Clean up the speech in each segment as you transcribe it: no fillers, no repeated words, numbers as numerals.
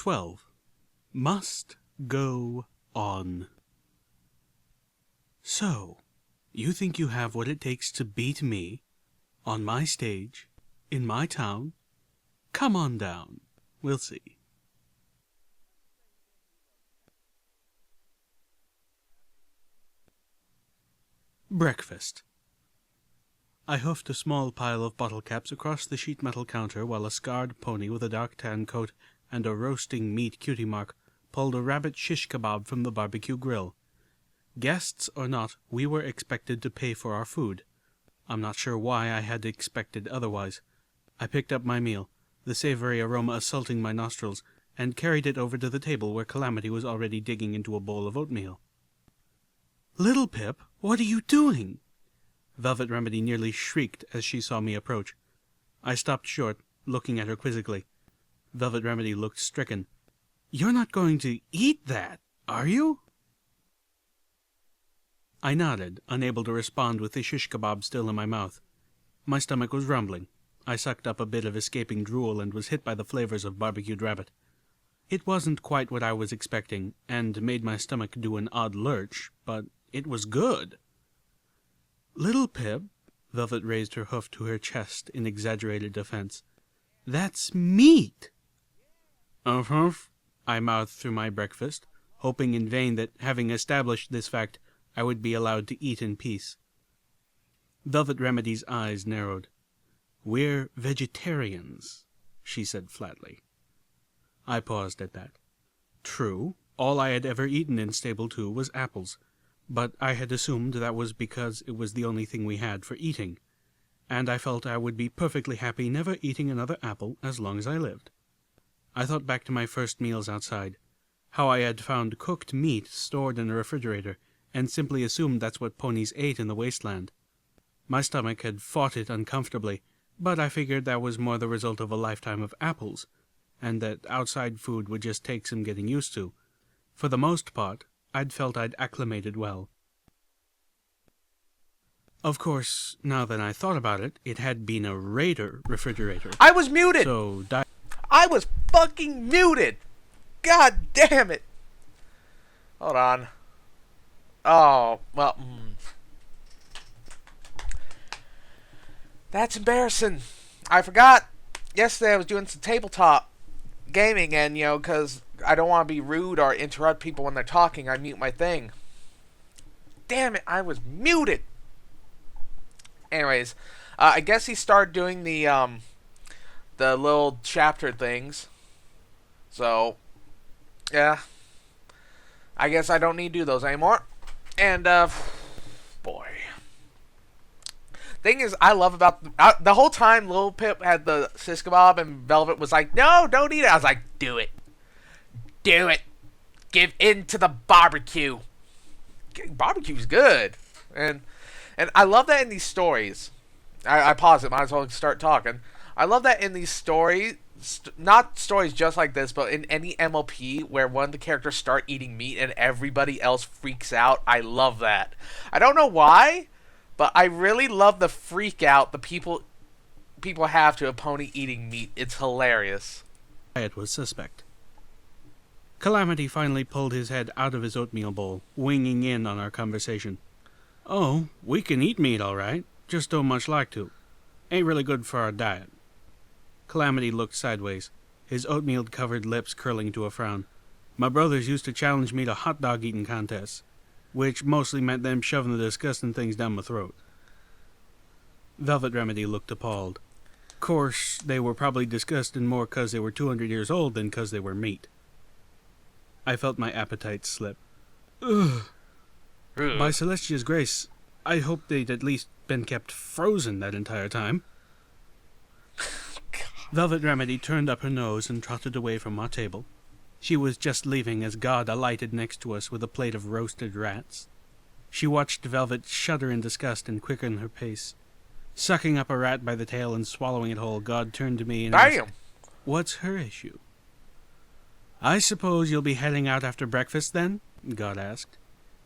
Ch12 must go on. So, you think you have what it takes to beat me on my stage, in my town? Come on down. We'll see. Breakfast. I hoofed a small pile of bottle caps across the sheet metal counter while a scarred pony with a dark tan coat and a roasting meat cutie mark pulled a rabbit shish kebab from the barbecue grill. Guests or not, we were expected to pay for our food. I'm not sure why I had expected otherwise. I picked up my meal, the savory aroma assaulting my nostrils, and carried it over to the table where Calamity was already digging into a bowl of oatmeal. "Little Pip, what are you doing?" Velvet Remedy nearly shrieked as she saw me approach. I stopped short, looking at her quizzically. Velvet Remedy looked stricken. "You're not going to eat that, are you?" I nodded, unable to respond with the shish kebab still in my mouth. My stomach was rumbling. I sucked up a bit of escaping drool and was hit by the flavors of barbecued rabbit. It wasn't quite what I was expecting, and made my stomach do an odd lurch, but it was good. "Little Pip," Velvet raised her hoof to her chest in exaggerated defense, "that's meat." "Uh-huh," I mouthed through my breakfast, hoping in vain that, having established this fact, I would be allowed to eat in peace. Velvet Remedy's eyes narrowed. "We're vegetarians," she said flatly. I paused at that. True, all I had ever eaten in Stable 2 was apples, but I had assumed that was because it was the only thing we had for eating, and I felt I would be perfectly happy never eating another apple as long as I lived. I thought back to my first meals outside, how I had found cooked meat stored in a refrigerator, and simply assumed that's what ponies ate in the wasteland. My stomach had fought it uncomfortably, but I figured that was more the result of a lifetime of apples, and that outside food would just take some getting used to. For the most part, I'd felt I'd acclimated well. Of course, now that I thought about it, it had been a Raider refrigerator. I was muted! So, I was fucking muted! God damn it! Hold on. Oh, well... That's embarrassing. I forgot. Yesterday I was doing some tabletop gaming, and, because I don't want to be rude or interrupt people when they're talking, I mute my thing. Damn it, I was muted! Anyways, I guess he started doing the little chapter things. So, yeah. I guess I don't need to do those anymore. And, boy. Thing is, I love about the whole time Lil Pip had the shish kebab and Velvet was like, "No, don't eat it." I was like, "Do it. Do it. Give in to the barbecue." Barbecue's good. And I love that in these stories. I pause it, might as well start talking. I love that in these stories, not stories just like this, but in any MLP where one of the characters start eating meat and everybody else freaks out. I love that. I don't know why, but I really love the freak out the people have to a pony eating meat. It's hilarious. It was suspect. Calamity finally pulled his head out of his oatmeal bowl, winging in on our conversation. "Oh, we can eat meat all right, just don't much like to. Ain't really good for our diet." Calamity looked sideways, his oatmeal-covered lips curling to a frown. "My brothers used to challenge me to hot dog eating contests, which mostly meant them shoving the disgusting things down my throat." Velvet Remedy looked appalled. Course, they were probably disgusting more 'cause they were 200 years old than 'cause they were meat. I felt my appetite slip. Ugh. By Celestia's grace, I hoped they'd at least been kept frozen that entire time. Velvet Remedy turned up her nose and trotted away from our table. She was just leaving as God alighted next to us with a plate of roasted rats. She watched Velvet shudder in disgust and quicken her pace. Sucking up a rat by the tail and swallowing it whole, God turned to me and asked, "What's her issue?" "I suppose you'll be heading out after breakfast, then?" God asked.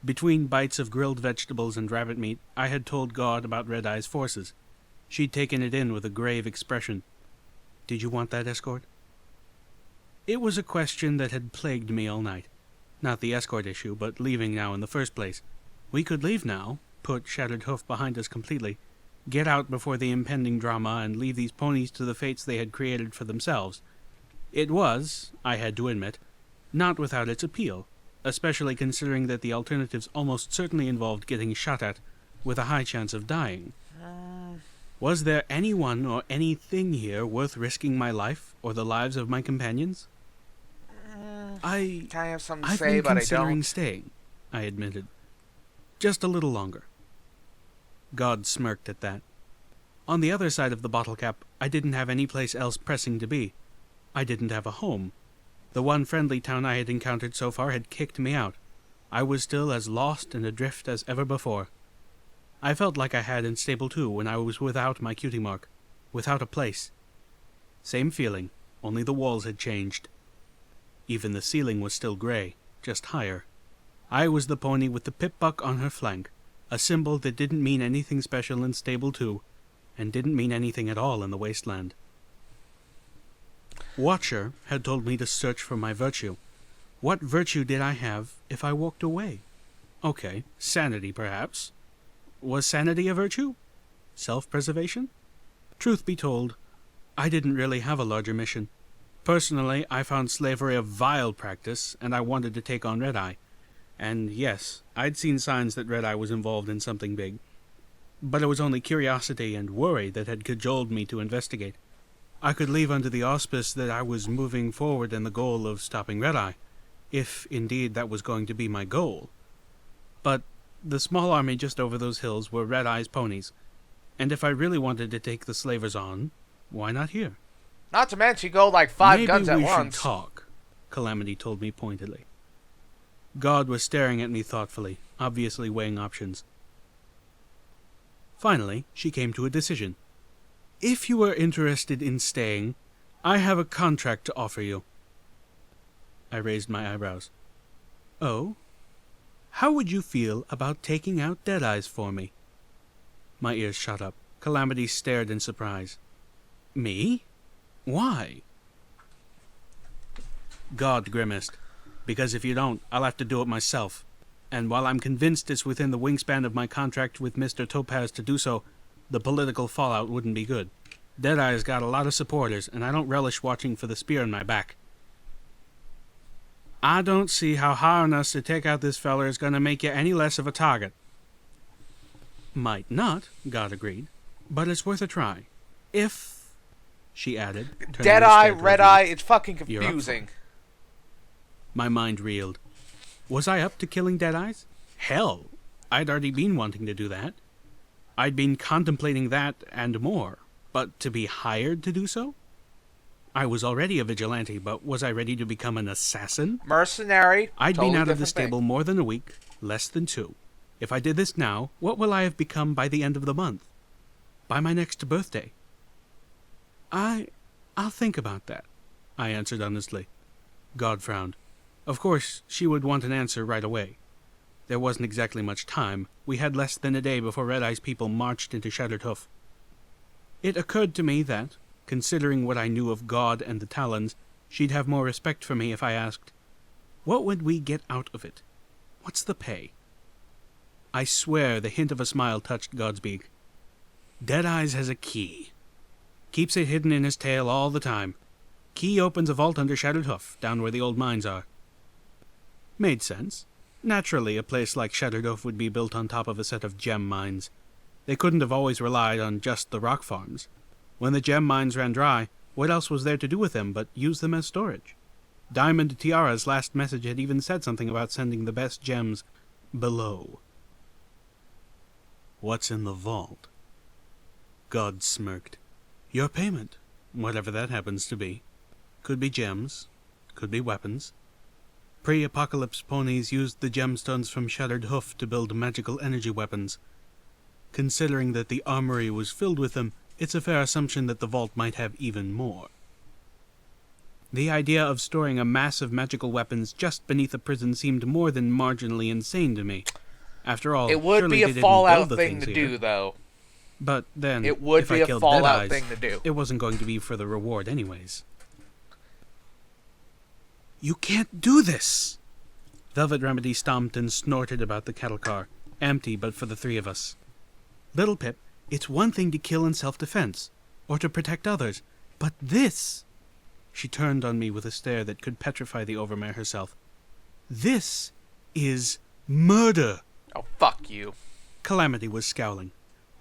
Between bites of grilled vegetables and rabbit meat, I had told God about Red Eye's forces. She'd taken it in with a grave expression. "Did you want that escort?" It was a question that had plagued me all night. Not the escort issue, but leaving now in the first place. We could leave now, put Shattered Hoof behind us completely, get out before the impending drama, and leave these ponies to the fates they had created for themselves. It was, I had to admit, not without its appeal, especially considering that the alternatives almost certainly involved getting shot at, with a high chance of dying. Was there anyone or anything here worth risking my life, or the lives of my companions? I have something to I've say, been but I considering don't. staying, I admitted. Just a little longer. God smirked at that. On the other side of the bottle cap, I didn't have any place else pressing to be. I didn't have a home. The one friendly town I had encountered so far had kicked me out. I was still as lost and adrift as ever before. I felt like I had in Stable 2 when I was without my cutie mark, without a place. Same feeling, only the walls had changed. Even the ceiling was still grey, just higher. I was the pony with the pip-buck on her flank, a symbol that didn't mean anything special in Stable 2, and didn't mean anything at all in the wasteland. Watcher had told me to search for my virtue. What virtue did I have if I walked away? Okay, sanity perhaps. Was sanity a virtue? Self-preservation? Truth be told, I didn't really have a larger mission. Personally, I found slavery a vile practice, and I wanted to take on Red-Eye. And yes, I'd seen signs that Red-Eye was involved in something big. But it was only curiosity and worry that had cajoled me to investigate. I could leave under the auspice that I was moving forward in the goal of stopping Red-Eye, if indeed that was going to be my goal. But the small army just over those hills were Red-Eye's ponies, and if I really wanted to take the slavers on, why not here? Not to mention, you go like 5 guns at Maybe we once. should talk, Calamity told me pointedly. God was staring at me thoughtfully, obviously weighing options. Finally, she came to a decision. If you are interested in staying, I have a contract to offer you. I raised my eyebrows. Oh? How would you feel about taking out Deadeye's for me? My ears shot up. Calamity stared in surprise. Me? Why? God grimaced. Because if you don't, I'll have to do it myself. And while I'm convinced it's within the wingspan of my contract with Mr. Topaz to do so, the political fallout wouldn't be good. Deadeye's got a lot of supporters, and I don't relish watching for the spear in my back. I don't see how hiring us to take out this feller is going to make you any less of a target. Might not, God agreed, but it's worth a try. If, she added, Deadeye, Red-Eye, it's fucking confusing. My mind reeled. Was I up to killing Deadeyes? Hell, I'd already been wanting to do that. I'd been contemplating that and more, but to be hired to do so? I was already a vigilante, but was I ready to become an assassin? Mercenary. I'd totally been out of the different thing. stable more than a week, less than 2. If I did this now, what will I have become by the end of the month? By my next birthday? I'll think about that, I answered honestly. God frowned. Of course, she would want an answer right away. There wasn't exactly much time. We had less than a day before Red-Eye's people marched into Shattered Hoof. It occurred to me that, considering what I knew of God and the Talons, she'd have more respect for me if I asked, what would we get out of it? What's the pay? I swear the hint of a smile touched God's beak. Deadeyes has a key. Keeps it hidden in his tail all the time. Key opens a vault under Shattered Hoof, down where the old mines are. Made sense. Naturally, a place like Shattered Hoof would be built on top of a set of gem mines. They couldn't have always relied on just the rock farms. When the gem mines ran dry, what else was there to do with them but use them as storage? Diamond Tiara's last message had even said something about sending the best gems below. What's in the vault? God smirked. Your payment, whatever that happens to be. Could be gems, could be weapons. Pre-apocalypse ponies used the gemstones from Shattered Hoof to build magical energy weapons. Considering that the armory was filled with them, it's a fair assumption that the vault might have even more. The idea of storing a mass of magical weapons just beneath a prison seemed more than marginally insane to me. After all, it would surely be they a didn't Fallout build the thing to things do, here. though. But then, It would if be I a killed Fallout Deadeye's, thing to do. it wasn't going to be for the reward anyways. You can't do this! Velvet Remedy stomped and snorted about the cattle car, empty but for the three of us. Little Pip, it's one thing to kill in self-defense, or to protect others, but this... She turned on me with a stare that could petrify the overmare herself. This is murder! Oh, fuck you. Calamity was scowling.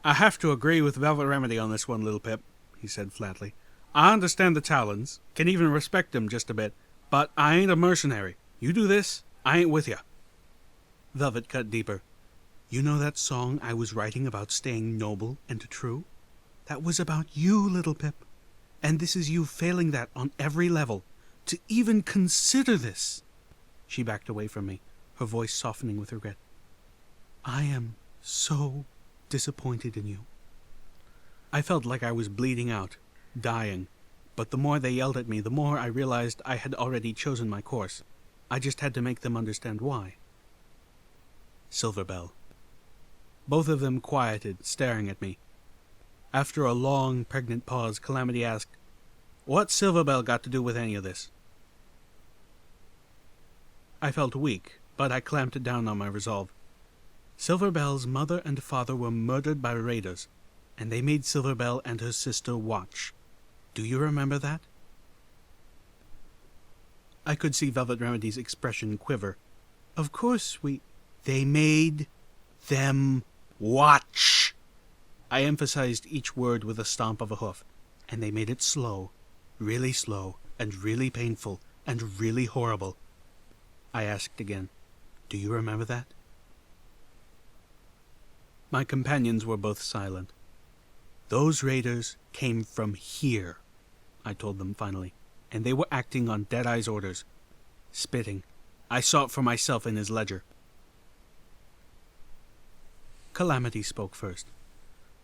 I have to agree with Velvet Remedy on this one, Little Pip, he said flatly. I understand the Talons, can even respect them just a bit, but I ain't a mercenary. You do this, I ain't with ya. Velvet cut deeper. You know that song I was writing about staying noble and true? That was about you, Little Pip. And this is you failing that on every level. To even consider this. She backed away from me, her voice softening with regret. I am so disappointed in you. I felt like I was bleeding out, dying, but the more they yelled at me, the more I realized I had already chosen my course. I just had to make them understand why. Silverbell. Both of them quieted, staring at me. After a long, pregnant pause, Calamity asked, What's Silverbell got to do with any of this? I felt weak, but I clamped down on my resolve. Silverbell's mother and father were murdered by raiders, and they made Silverbell and her sister watch. Do you remember that? I could see Velvet Remedy's expression quiver. Of course They made them watch. I emphasized each word with a stomp of a hoof, and they made it slow, and really painful, and really horrible. I asked again, Do you remember that? My companions were both silent. Those raiders came from here, I told them finally, and they were acting on Deadeye's orders. Spitting. I saw it for myself in his ledger. Calamity spoke first.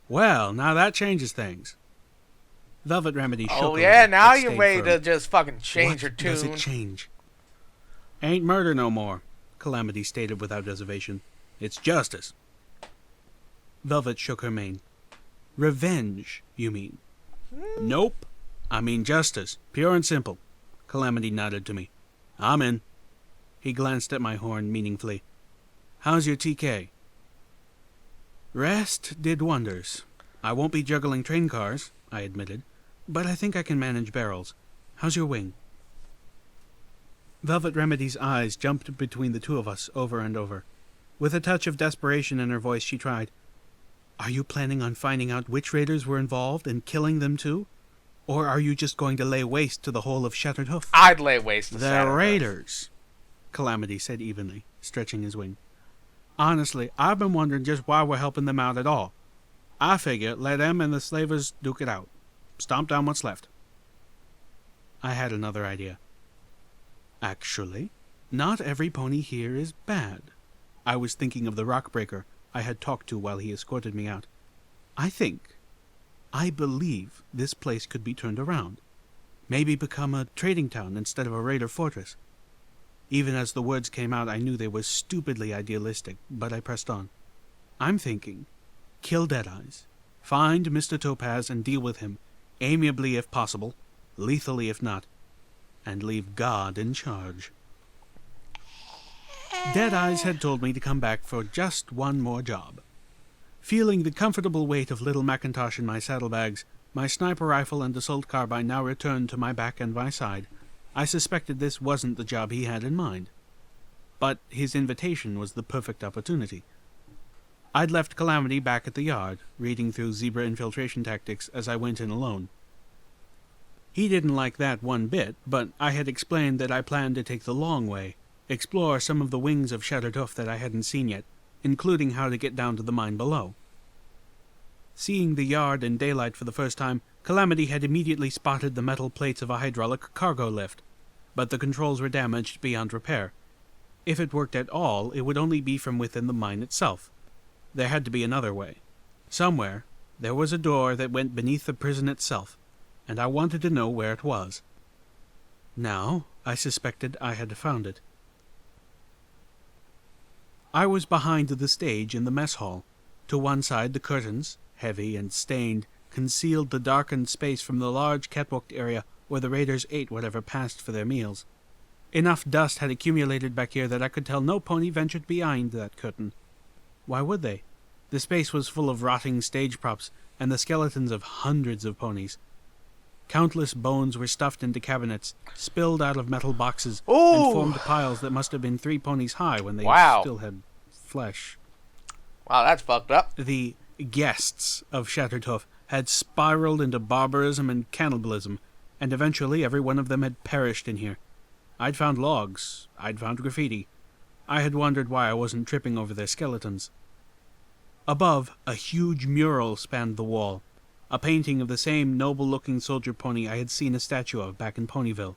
Well, now that changes things. Velvet Remedy shook. Oh yeah, now but you're stayed ready firm. to just fucking change What your tune. does it change? Ain't murder no more, Calamity stated without reservation. It's justice. Velvet shook her mane. Revenge, you mean? Nope. I mean justice, pure and simple. Calamity nodded to me. I'm in. He glanced at my horn meaningfully. How's your TK? Rest did wonders. I won't be juggling train cars, I admitted, but I think I can manage barrels. How's your wing? Velvet Remedy's eyes jumped between the two of us over and over. With a touch of desperation in her voice, she tried, Are you planning on finding out which raiders were involved and killing them too? Or are you just going to lay waste to the whole of Shattered Hoof? I'd lay waste to The Shattered Hoof. raiders, Calamity said evenly, stretching his wing. Honestly, I've been wondering just why we're helping them out at all. I figure let them and the slavers duke it out. Stomp down what's left. I had another idea. Actually, not every pony here is bad. I was thinking of the rockbreaker I had talked to while he escorted me out. I believe this place could be turned around. Maybe become a trading town instead of a raider fortress. Even as the words came out, I knew they were stupidly idealistic, but I pressed on. I'm thinking, kill Deadeyes, find Mr. Topaz and deal with him, amiably if possible, lethally if not, and leave God in charge. Deadeyes had told me to come back for just one more job. Feeling the comfortable weight of little Macintosh in my saddlebags, my sniper rifle and assault carbine now returned to my back and my side, I suspected this wasn't the job he had in mind. But his invitation was the perfect opportunity. I'd left Calamity back at the yard, reading through zebra infiltration tactics as I went in alone. He didn't like that one bit, but I had explained that I planned to take the long way, explore some of the wings of Shattered Hoof that I hadn't seen yet, including how to get down to the mine below. Seeing the yard in daylight for the first time, Calamity had immediately spotted the metal plates of a hydraulic cargo lift, but the controls were damaged beyond repair. If it worked at all, it would only be from within the mine itself. There had to be another way. Somewhere, there was a door that went beneath the prison itself, and I wanted to know where it was. Now, I suspected I had found it. I was behind the stage in the mess hall. To one side, the curtains, heavy and stained, concealed the darkened space from the large catwalk area where the raiders ate whatever passed for their meals. Enough dust had accumulated back here that I could tell no pony ventured behind that curtain. Why would they? The space was full of rotting stage props and the skeletons of hundreds of ponies. Countless bones were stuffed into cabinets, spilled out of metal boxes, and formed piles that must have been 3 ponies high when they still had flesh. Wow, that's fucked up. The guests of Ch12 had spiraled into barbarism and cannibalism, and eventually every one of them had perished in here. I'd found logs. I'd found graffiti. I had wondered why I wasn't tripping over their skeletons. Above, a huge mural spanned the wall, a painting of the same noble-looking soldier pony I had seen a statue of back in Ponyville.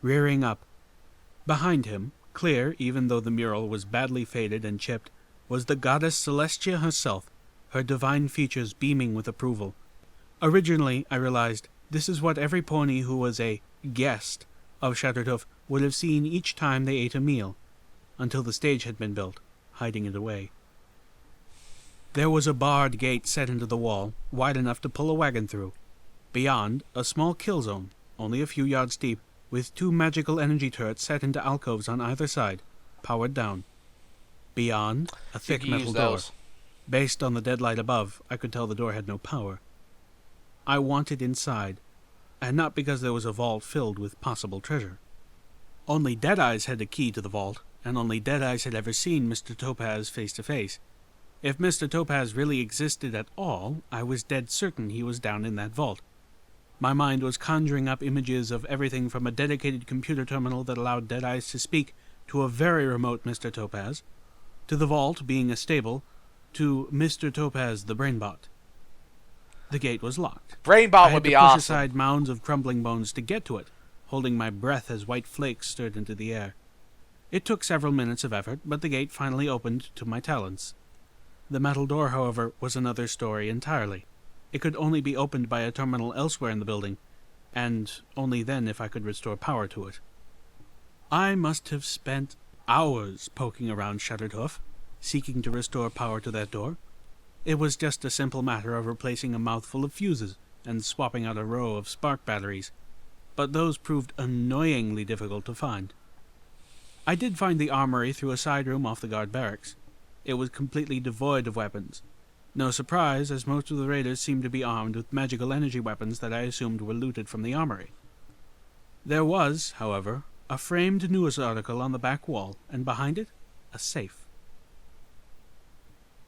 Rearing up, behind him, clear even though the mural was badly faded and chipped, was the goddess Celestia herself, her divine features beaming with approval. Originally, I realized, this is what every pony who was a guest of Ch12 would have seen each time they ate a meal, until the stage had been built, hiding it away. There was a barred gate set into the wall, wide enough to pull a wagon through. Beyond, a small kill zone, only a few yards deep, with 2 magical energy turrets set into alcoves on either side, powered down. Beyond, a thick metal door. Based on the dead light above, I could tell the door had no power. I wanted inside, and not because there was a vault filled with possible treasure. Only Deadeyes had a key to the vault, and only Deadeyes had ever seen Mr. Topaz face to face. If Mr. Topaz really existed at all, I was dead certain he was down in that vault. My mind was conjuring up images of everything from a dedicated computer terminal that allowed Deadeyes to speak to a very remote Mr. Topaz, to the vault being a stable, to Mr. Topaz the Brainbot. The gate was locked. Brainbot would be awesome. I had to push aside mounds of crumbling bones to get to it, holding my breath as white flakes stirred into the air. It took several minutes of effort, but the gate finally opened to my talents. The metal door, however, was another story entirely. It could only be opened by a terminal elsewhere in the building, and only then if I could restore power to it. I must have spent hours poking around Ch12, seeking to restore power to that door. It was just a simple matter of replacing a mouthful of fuses and swapping out a row of spark batteries, but those proved annoyingly difficult to find. I did find the armory through a side room off the guard barracks. It was completely devoid of weapons. No surprise, as most of the raiders seemed to be armed with magical energy weapons that I assumed were looted from the armory. There was, however, a framed news article on the back wall, and behind it, a safe.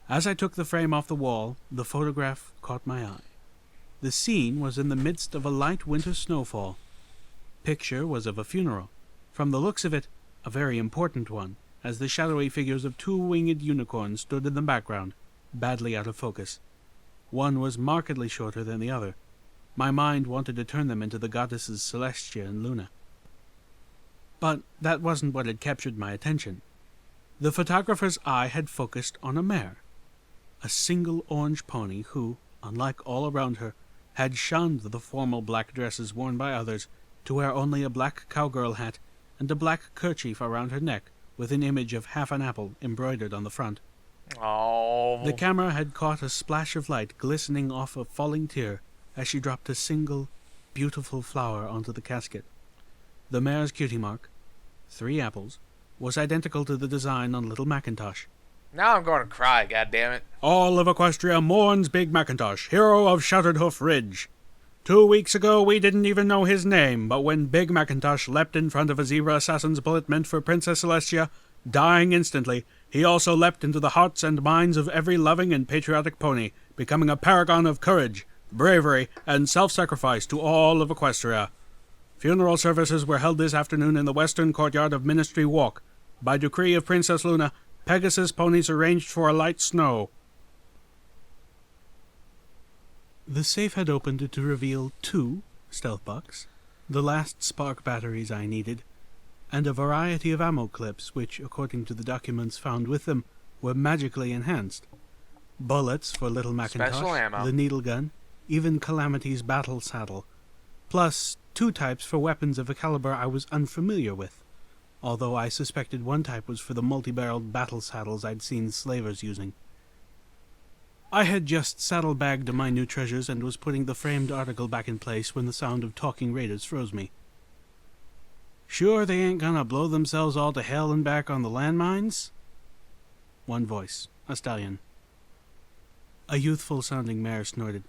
As I took the frame off the wall, the photograph caught my eye. The scene was in the midst of a light winter snowfall. Picture was of a funeral. From the looks of it, a very important one, as the shadowy figures of 2 winged unicorns stood in the background, badly out of focus. One was markedly shorter than the other. My mind wanted to turn them into the goddesses Celestia and Luna. But that wasn't what had captured my attention. The photographer's eye had focused on a mare, a single orange pony who, unlike all around her, had shunned the formal black dresses worn by others to wear only a black cowgirl hat and a black kerchief around her neck with an image of half an apple embroidered on the front. Oh. The camera had caught a splash of light glistening off a falling tear as she dropped a single, beautiful flower onto the casket. The mare's cutie mark, 3 apples, was identical to the design on Little Macintosh. Now I'm going to cry, goddammit. All of Equestria mourns Big Macintosh, hero of Shattered Hoof Ridge. 2 weeks ago we didn't even know his name, but when Big Macintosh leapt in front of a zebra assassin's bullet meant for Princess Celestia, dying instantly, he also leapt into the hearts and minds of every loving and patriotic pony, becoming a paragon of courage, bravery, and self-sacrifice to all of Equestria. Funeral services were held this afternoon in the western courtyard of Ministry Walk. By decree of Princess Luna, Pegasus ponies arranged for a light snow. The safe had opened to reveal 2 stealth bucks, the last spark batteries I needed, and a variety of ammo clips which, according to the documents found with them, were magically enhanced. Bullets for Little Macintosh, the needle gun, even Calamity's battle saddle, plus 2 types for weapons of a caliber I was unfamiliar with, although I suspected one type was for the multi-barreled battle saddles I'd seen slavers using. I had just saddlebagged my new treasures and was putting the framed article back in place when the sound of talking raiders froze me. Sure they ain't gonna blow themselves all to hell and back on the landmines? One voice, a stallion. A youthful-sounding mare snorted.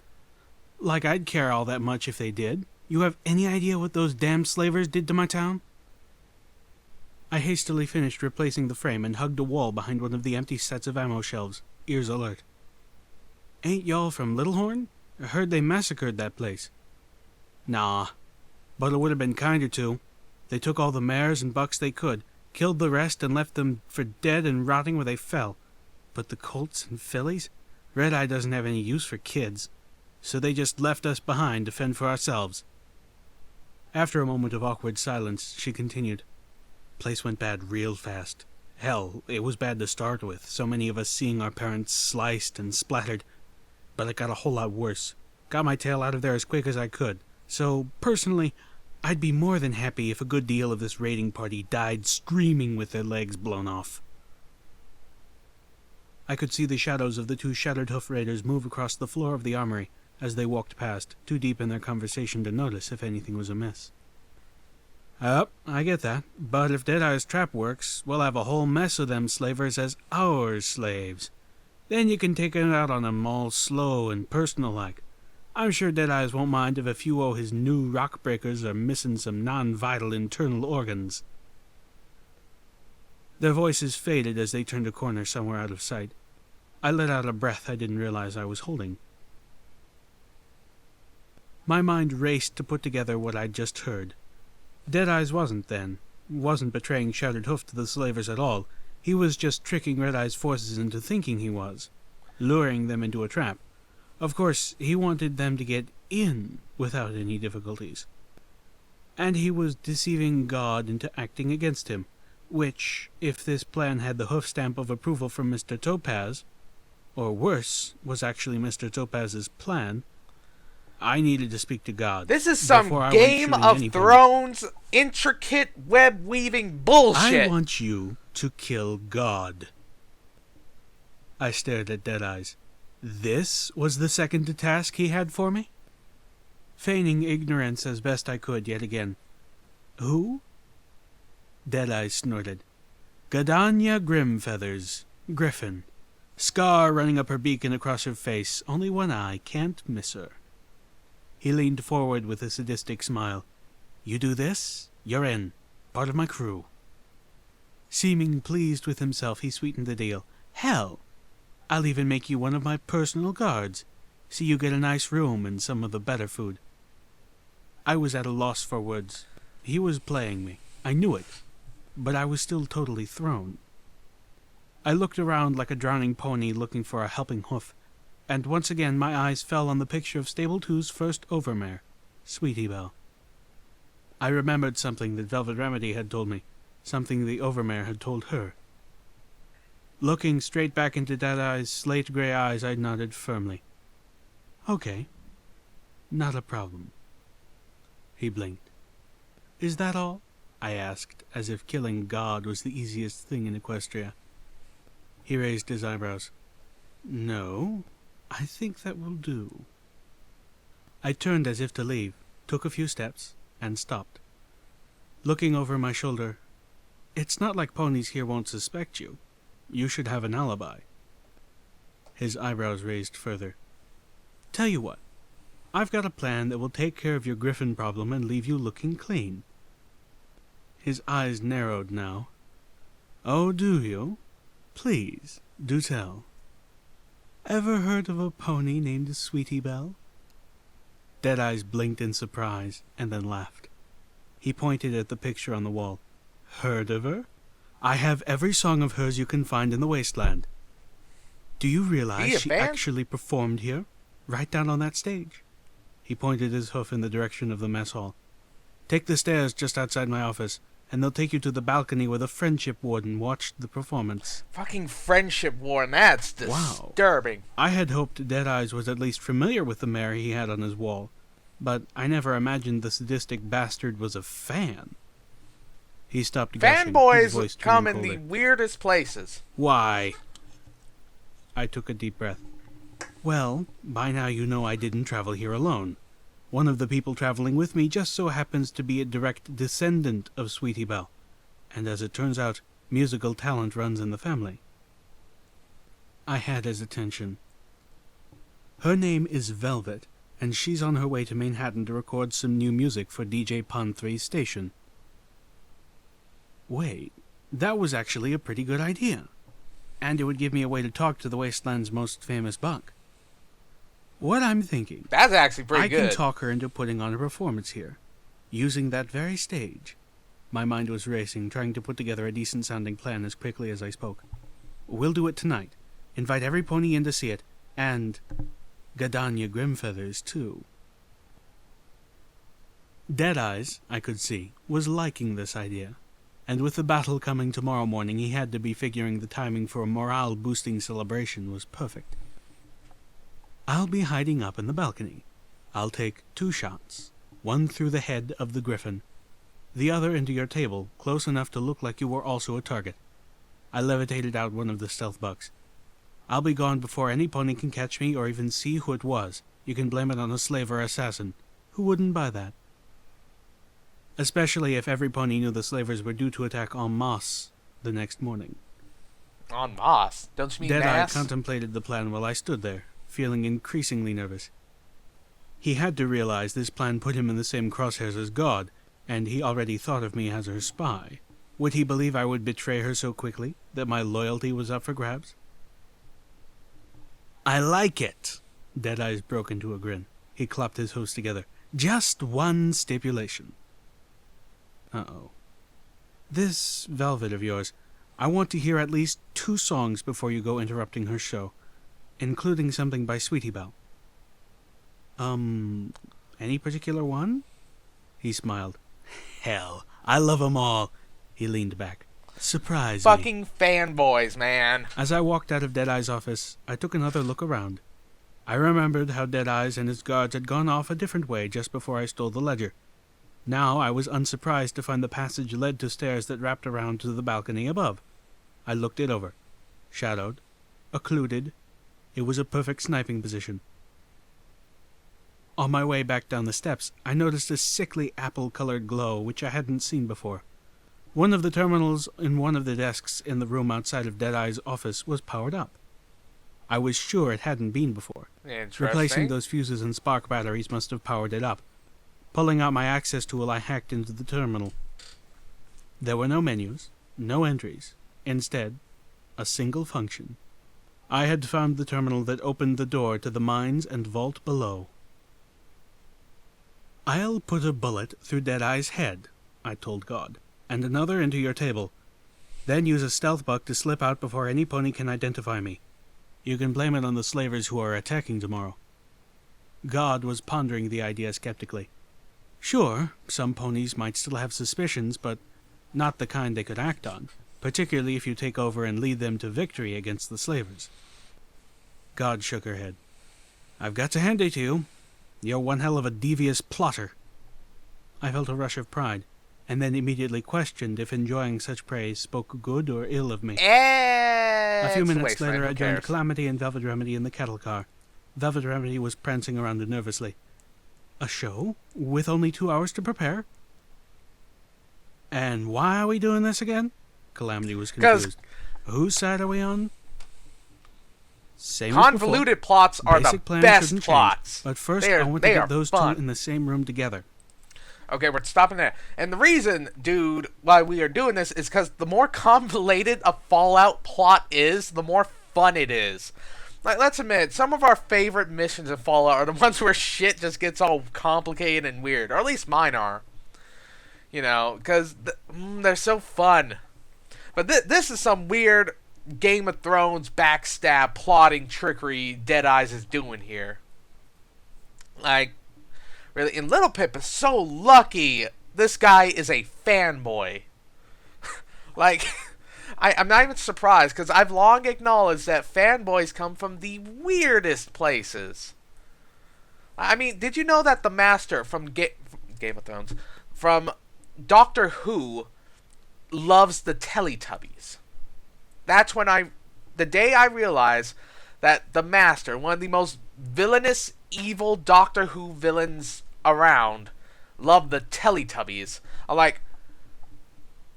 Like I'd care all that much if they did. You have any idea what those damn slavers did to my town? I hastily finished replacing the frame and hugged a wall behind one of the empty sets of ammo shelves, ears alert. Ain't y'all from Littlehorn? I heard they massacred that place. Nah, but it would have been kinder to. They took all the mares and bucks they could, killed the rest and left them for dead and rotting where they fell. But the colts and fillies? Red-Eye doesn't have any use for kids, so they just left us behind to fend for ourselves. After a moment of awkward silence, she continued. Place went bad real fast. Hell, it was bad to start with, so many of us seeing our parents sliced and splattered. But it got a whole lot worse. Got my tail out of there as quick as I could. So, personally, I'd be more than happy if a good deal of this raiding party died screaming with their legs blown off. I could see the shadows of the two shattered hoof raiders move across the floor of the armory as they walked past, too deep in their conversation to notice if anything was amiss. I get that, but if Deadeye's trap works, we'll have a whole mess of them slavers as our slaves. Then you can take it out on 'em all slow and personal-like. I'm sure Deadeyes won't mind if a few o' his new rock breakers are missing some non-vital internal organs. Their voices faded as they turned a corner somewhere out of sight. I let out a breath I didn't realize I was holding. My mind raced to put together what I'd just heard. Deadeye's wasn't betraying Shattered Hoof to the slavers at all. He was just tricking Red-Eye's forces into thinking he was, luring them into a trap. Of course, he wanted them to get in without any difficulties. And he was deceiving God into acting against him, which, if this plan had the hoof stamp of approval from Mr. Topaz, or worse, was actually Mr. Topaz's plan, I needed to speak to God. This is some Game of Thrones intricate web-weaving bullshit. I want you to kill God. I stared at Deadeyes. This was the second task he had for me? Feigning ignorance as best I could yet again. Who? Deadeyes snorted. Gadanya Grimfeathers, Griffin. Scar running up her beak and across her face. Only one eye, can't miss her. He leaned forward with a sadistic smile. You do this, you're in. Part of my crew. Seeming pleased with himself, he sweetened the deal. Hell, I'll even make you one of my personal guards. See you get a nice room and some of the better food. I was at a loss for words. He was playing me. I knew it. But I was still totally thrown. I looked around like a drowning pony looking for a helping hoof, and once again my eyes fell on the picture of Stable 2's first overmare, Sweetie Belle. I remembered something that Velvet Remedy had told me, something the overmare had told her. Looking straight back into Deadeye's slate-gray eyes, I nodded firmly. Okay. Not a problem. He blinked. Is that all? I asked, as if killing God was the easiest thing in Equestria. He raised his eyebrows. No, I think that will do. I turned as if to leave, took a few steps, and stopped. Looking over my shoulder, it's not like ponies here won't suspect you. You should have an alibi. His eyebrows raised further. Tell you what, I've got a plan that will take care of your griffin problem and leave you looking clean. His eyes narrowed now. Oh, do you? Please, do tell. Ever heard of a pony named Sweetie Belle? Deadeyes blinked in surprise, and then laughed. He pointed at the picture on the wall. Heard of her? I have every song of hers you can find in the wasteland. Do you realize she actually performed here? Right down on that stage. He pointed his hoof in the direction of the mess hall. Take the stairs just outside my office, and they'll take you to the balcony where the Friendship Warden watched the performance. Fucking Friendship Warden, that's disturbing. Wow. I had hoped Deadeyes was at least familiar with the mare he had on his wall, but I never imagined the sadistic bastard was a fan. He stopped gushing. Fanboys come in the weirdest places. Why? I took a deep breath. Well, by now you know I didn't travel here alone. One of the people traveling with me just so happens to be a direct descendant of Sweetie Belle, and as it turns out, musical talent runs in the family. I had his attention. Her name is Velvet, and she's on her way to Manhattan to record some new music for DJ Pun 3's station. Wait, that was actually a pretty good idea. And it would give me a way to talk to the Wasteland's most famous buck. What I'm thinking... That's actually pretty good. I can talk her into putting on a performance here, using that very stage. My mind was racing, trying to put together a decent-sounding plan as quickly as I spoke. We'll do it tonight. Invite every pony in to see it, and Gadanya Grimfeathers, too. Deadeyes, I could see, was liking this idea, and with the battle coming tomorrow morning, he had to be figuring the timing for a morale-boosting celebration was perfect. I'll be hiding up in the balcony. I'll take 2 shots, one through the head of the griffin, the other into your table, close enough to look like you were also a target. I levitated out one of the stealth bucks. I'll be gone before any pony can catch me or even see who it was. You can blame it on a slave or assassin. Who wouldn't buy that? Especially if every pony knew the slavers were due to attack en masse the next morning. En masse? Don't you mean Deadeye mass? contemplated the plan while I stood there, feeling increasingly nervous. He had to realize this plan put him in the same crosshairs as God, and he already thought of me as her spy. Would he believe I would betray her so quickly, that my loyalty was up for grabs? I like it. Deadeyes broke into a grin. He clapped his hooves together. Just one stipulation. Uh-oh. This Velvet of yours, I want to hear at least 2 songs before you go interrupting her show, including something by Sweetie Belle. Any particular one? He smiled. Hell, I love 'em all. He leaned back. Surprise me. Fucking fanboys, man. As I walked out of Deadeye's office, I took another look around. I remembered how Deadeyes and his guards had gone off a different way just before I stole the ledger. Now I was unsurprised to find the passage led to stairs that wrapped around to the balcony above. I looked it over. Shadowed. Occluded. It was a perfect sniping position. On my way back down the steps, I noticed a sickly apple-colored glow which I hadn't seen before. One of the terminals in one of the desks in the room outside of Deadeye's office was powered up. I was sure it hadn't been before. Interesting. Replacing those fuses and spark batteries must have powered it up. Pulling out my access tool, I hacked into the terminal. There were no menus, no entries. Instead, a single function. I had found the terminal that opened the door to the mines and vault below. I'll put a bullet through Deadeye's head, I told God, and another into your table. Then use a stealth buck to slip out before any pony can identify me. You can blame it on the slavers who are attacking tomorrow. God was pondering the idea skeptically. Sure, some ponies might still have suspicions, but not the kind they could act on, particularly if you take over and lead them to victory against the slavers. God shook her head. I've got to hand it to you. You're one hell of a devious plotter. I felt a rush of pride, and then immediately questioned if enjoying such praise spoke good or ill of me. A few minutes later, I joined Calamity and Velvet Remedy in the cattle car. Velvet Remedy was prancing around nervously. A show? With only 2 hours to prepare? And why are we doing this again? Calamity was confused. Whose side are we on? Same convoluted plots are the best plots. But first, I want to get those 2 in the same room together. Okay, we're stopping there. And the reason, dude, why we are doing this is because the more convoluted a Fallout plot is, the more fun it is. Like, let's admit, some of our favorite missions in Fallout are the ones where shit just gets all complicated and weird. Or at least mine are. You know, because they're so fun. But this is some weird Game of Thrones backstab plotting trickery Deadeyes is doing here. Like, really, and Little Pip is so lucky this guy is a fanboy. Like, I'm not even surprised, because I've long acknowledged that fanboys come from the weirdest places. I mean, did you know that the Master from Game of Thrones, from Doctor Who, loves the Teletubbies? That's when the day I realized that the Master, one of the most villainous, evil Doctor Who villains around love the Teletubbies. I'm like,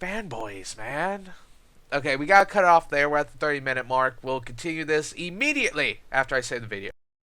fanboys, man. Okay, we gotta cut it off there. We're at the 30-minute mark. We'll continue this immediately after I save the video.